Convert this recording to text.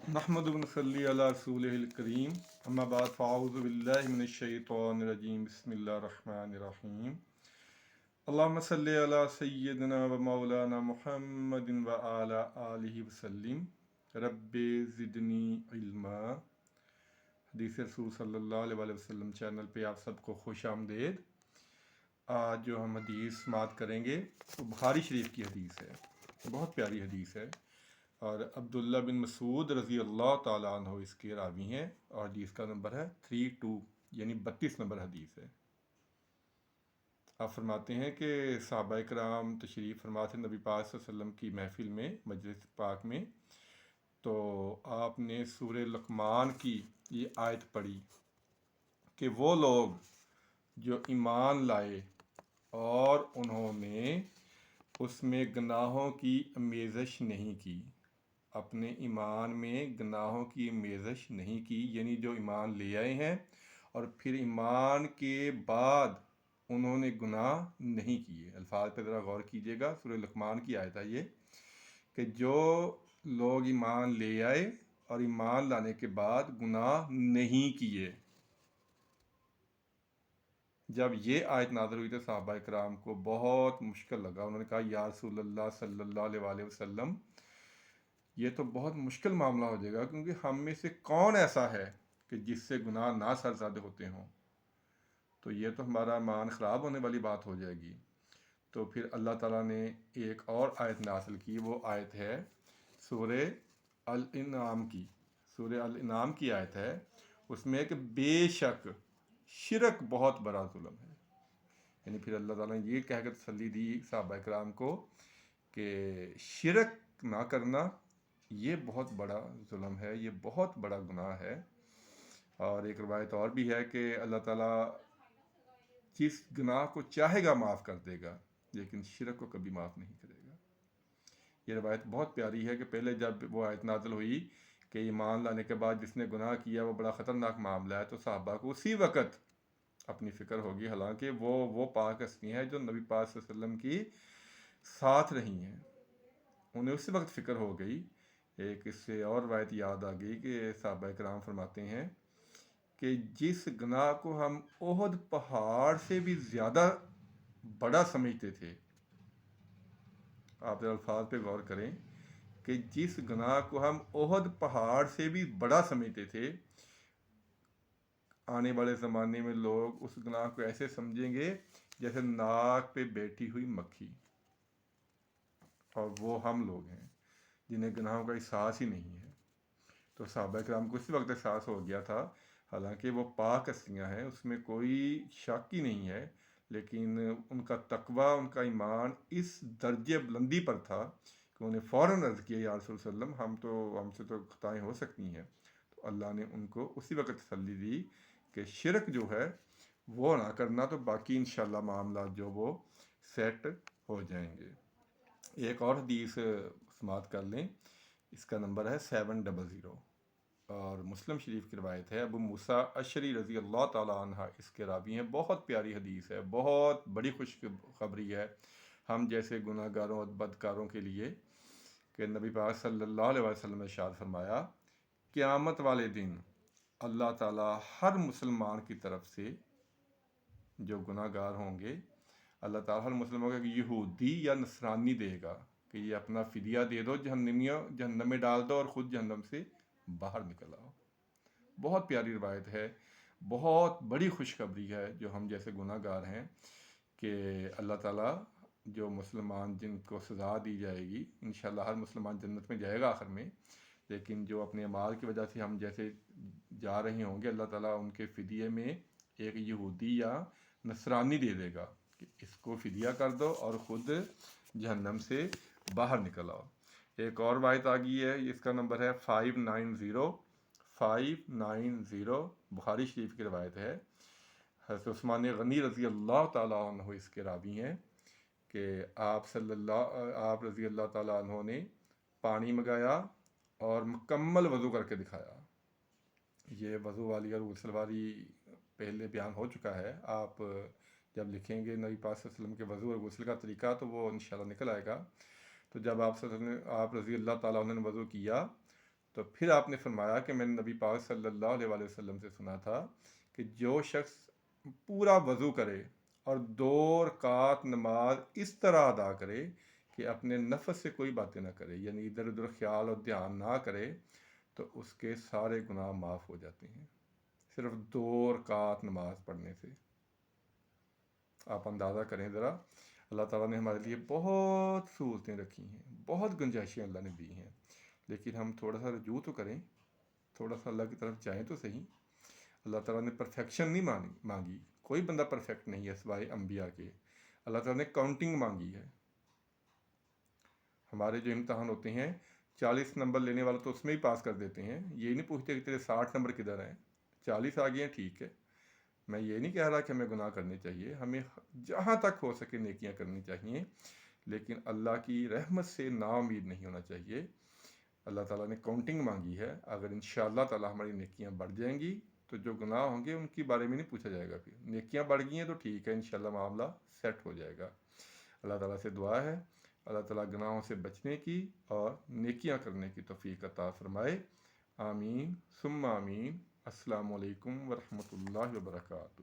नहमदु व नसल्ली अला रसूलिहिल करीम अम्मा बाद फ़अऊज़ु बिल्लाहि मिनश शैतानिर रजीम बिस्मिल्लाहिर रहमानिर रहीम अल्लाहुम्मा सल्लि अला सय्यिदिना व मौलाना मुहम्मदिन व अला आलिहि वसल्लिम रब्बि ज़िदनी इल्मा। हदीस रसूल सल्लल्लाहु अलैहि वसल्लम चैनल पे आप सबको खुश आमदेद। आज जो हम हदीस समात करेंगे वो बुखारी शरीफ की हदीस है, बहुत प्यारी हदीस है और अब्दुल्ला बिन मसूद रज़ी अल्लाह ताला अन्हु इसके रावी हैं और हदीस का नंबर है 32 यानी 32 नंबर हदीस है। आप फरमाते हैं कि सहाबा कराम तशरीफ़ फरमा थे नबी पाक सल्लल्लाहु अलैहि वसल्लम की महफ़िल में, मजलिस पाक में, तो आपने सूरह लुक़मान की ये आयत पढ़ी कि वो लोग जो ईमान लाए और उन्होंने उसमें गुनाहों की आमेज़श नहीं की, अपने ईमान में गुनाहों की आमेज़श नहीं की, यानी जो ईमान ले आए हैं और फिर ईमान के बाद उन्होंने गुनाह नहीं किए। अल्फाज पे ज़रा गौर कीजिएगा, सूरह लुक़मान की आयत है ये कि जो लोग ईमान ले आए और ईमान लाने के बाद गुनाह नहीं किए। जब ये आयत नाज़िल हुई तो सहाबा कराम को बहुत मुश्किल लगा। उन्होंने कहा या रसूलल्लाह सल्लल्लाहु अलैहि वसल्लम, ये तो बहुत मुश्किल मामला हो जाएगा, क्योंकि हम में से कौन ऐसा है कि जिससे गुनाह ना सरज़द होते हों, तो ये तो हमारा ईमान ख़राब होने वाली बात हो जाएगी। तो फिर अल्लाह ताला ने एक और आयत नाज़िल की, वो आयत है सूरह अल-इनाम की। सूरह अल-इनाम की आयत है, उसमें कि बेशक शिरक बहुत बड़ा जुल्म है। यानी फिर अल्लाह ताला ने ये कहकर तसल्ली दी सहाबा कराम को कि शिरक ना करना ये बहुत बड़ा जुल्म है, ये बहुत बड़ा गुनाह है। और एक रवायत और भी है कि अल्लाह ताला जिस गुनाह को चाहेगा माफ़ कर देगा, लेकिन शिरक को कभी माफ़ नहीं करेगा। ये रवायत बहुत प्यारी है कि पहले जब वो आयत नाज़िल हुई कि ईमान लाने के बाद जिसने गुनाह किया वो बड़ा ख़तरनाक मामला है, तो सहाबा को उसी वक़्त अपनी फ़िक्र होगी। हालांकि वो पाक हस्ती हैं जो नबी पाक सल्लल्लाहु अलैहि वसल्लम की साथ रही हैं, उन्हें उसी वक्त फ़िक्र हो गई। एक इससे और रवायत याद आ गई कि सहाबा कराम फरमाते हैं कि जिस गुनाह को हम ओहद पहाड़ से भी ज़्यादा बड़ा समझते थे, आप अल्फाज पे गौर करें कि जिस गुनाह को हम ओहद पहाड़ से भी बड़ा समझते थे, आने वाले ज़माने में लोग उस गुनाह को ऐसे समझेंगे जैसे नाक पे बैठी हुई मक्खी। और वो हम लोग हैं जिन्हें गुनाहों का एहसास ही नहीं है। तो सहाबा कराम को इसी वक्त एहसास हो गया था। हालांकि वो पाक हस्तियाँ हैं, उसमें कोई शक ही नहीं है, लेकिन उनका तकवा, उनका ईमान इस दर्जे बुलंदी पर था कि उन्हें फ़ौरन अर्ज़ किया या रसूल सल्लम, हमसे तो खताएँ हो सकती हैं। तो अल्लाह ने उनको उसी वक्त तसल्ली दी कि शिरक जो है वो ना करना, तो बाकी इंशाअल्लाह मामला जो वो सेट हो जाएंगे। एक और हदीस समात कर लें, इसका नंबर है 700 और मुस्लिम शरीफ की रवायत है। अबू मूसा अशरी रज़ी अल्लाह ताला अन्हा इसके रावी हैं। बहुत प्यारी हदीस है, बहुत बड़ी खुशखबरी है हम जैसे गुनाहगारों और बदकारों के लिए कि नबी पाक सल्लल्लाहु अलैहि वसल्लम ने इरशाद फरमाया, क़यामत वाले दिन अल्लाह ताला हर मुसलमान की तरफ से जो गुनाहगार होंगे, अल्लाह ताला हर मुसलमान को एक यहूदी या नसरानी देगा कि ये अपना फ़िदिया दे दो, जहन्नम में डाल दो और ख़ुद जहन्नम से बाहर निकल आओ। बहुत प्यारी रवायत है, बहुत बड़ी खुशखबरी है जो हम जैसे गुनाहगार हैं कि अल्लाह ताला जो मुसलमान जिनको सज़ा दी जाएगी, इंशाअल्लाह हर मुसलमान जन्नत में जाएगा आखिर में, लेकिन जो अपने अमाल की वजह से हम जैसे जा रहे होंगे, अल्लाह ताला उनके फ़िदिये में एक यहूदी या नसरानी दे देगा कि इसको फ़िदिया कर दो और ख़ुद जहन्नम से बाहर निकल आओ। एक और वायत आ गई है, इसका नंबर है 590 बुखारी शरीफ की रवायत है। हज़रत उस्मान गनी रज़ी अल्लाह ताला अन्हु इसके रावी हैं कि आप रज़ी अल्लाह ताला अन्हु ने पानी मंगाया और मुकम्मल वज़ू करके दिखाया। ये वज़ू वाली और गुस्ल वाली पहले बयान हो चुका है। आप जब लिखेंगे नबी पाक सल्लल्लाहु अलैहि वसल्लम के वज़ू और गुस्ल का तरीका, तो वो इंशाअल्लाह निकल आएगा। तो जब आप रज़ी अल्लाह ताला अन्हु ने वज़ू किया تو پھر آپ نے فرمایا کہ میں نے نبی پاک صلی اللہ علیہ وآلہ وسلم سے سنا تھا کہ جو شخص پورا وضو کرے اور 2 رکعت نماز اس طرح ادا کرے کہ اپنے نفس سے کوئی باتیں نہ کرے، یعنی ادھر ادھر خیال اور دھیان نہ کرے، تو اس کے سارے گناہ معاف ہو جاتے ہیں، صرف 2 رکعت نماز پڑھنے سے۔ آپ اندازہ کریں ذرا، اللہ تعالیٰ نے ہمارے لیے بہت سہولتیں رکھی ہیں، بہت گنجائشیں اللہ نے دی ہیں، لیکن ہم تھوڑا سا رجوع تو کریں، تھوڑا سا اللہ کی طرف جائیں تو صحیح۔ اللہ تعالیٰ نے پرفیکشن نہیں مانگی، کوئی بندہ پرفیکٹ نہیں ہے سوائے انبیاء کے۔ اللہ تعالیٰ نے کاؤنٹنگ مانگی ہے۔ ہمارے جو امتحان ہوتے ہیں 40 نمبر لینے والا تو اس میں ہی پاس کر دیتے ہیں، یہ نہیں پوچھتے کہ تیرے 60 نمبر کدھر ہیں، 40 آ گئے ہیں ٹھیک ہے۔ میں یہ نہیں کہہ رہا کہ ہمیں گناہ کرنے چاہیے، ہمیں جہاں تک ہو سکے نیکیاں کرنی چاہیے، لیکن اللہ کی رحمت سے نا امید نہیں ہونا چاہیے۔ اللہ تعالیٰ نے کاؤنٹنگ مانگی ہے، اگر انشاءاللہ تعالیٰ ہماری نیکیاں بڑھ جائیں گی تو جو گناہ ہوں گے ان کے بارے میں نہیں پوچھا جائے گا، پھر نیکیاں بڑھ گئی ہیں تو ٹھیک ہے، انشاءاللہ معاملہ سیٹ ہو جائے گا۔ اللہ تعالیٰ سے دعا ہے اللہ تعالیٰ گناہوں سے بچنے کی اور نیکیاں کرنے کی توفیق عطا فرمائے۔ آمین ثم آمین۔ السلام علیکم ورحمۃ اللہ وبرکاتہ۔